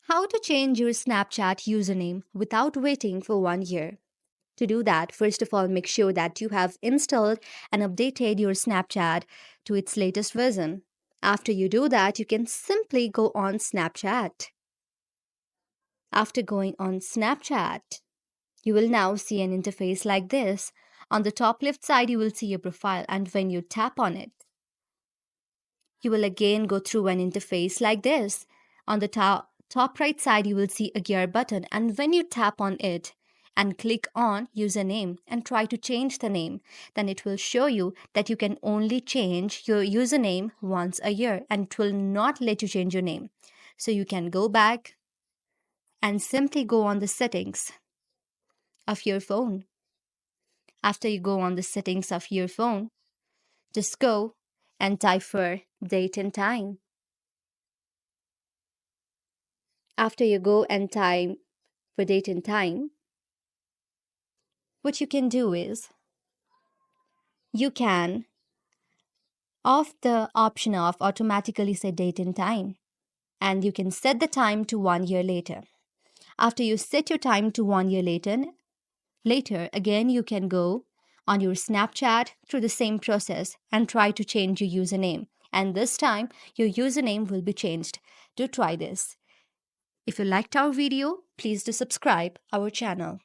How to change your Snapchat username without waiting for 1 year. To do that, first of all, make sure that you have installed and updated your Snapchat to its latest version. After you do that, you can simply go on Snapchat. After going on Snapchat, you will now see an interface like this. On the top left side, you will see your profile, and when you tap on it, you will again go through an interface like this. On the top right side, you will see a gear button, and when you tap on it and click on username and try to change the name, then it will show you that you can only change your username once a year and it will not let you change your name. So you can go back and simply go on the settings of your phone. After you go on the settings of your phone, just go and type for date and time. After you go and type for date and time, what you can do is you can off the option of automatically set date and time, and you can set the time to 1 year later. After you set your time to 1 year later again you can go on your Snapchat through the same process and try to change your username, and this time your username will be changed. Do try this. If you liked our video, please do subscribe our channel.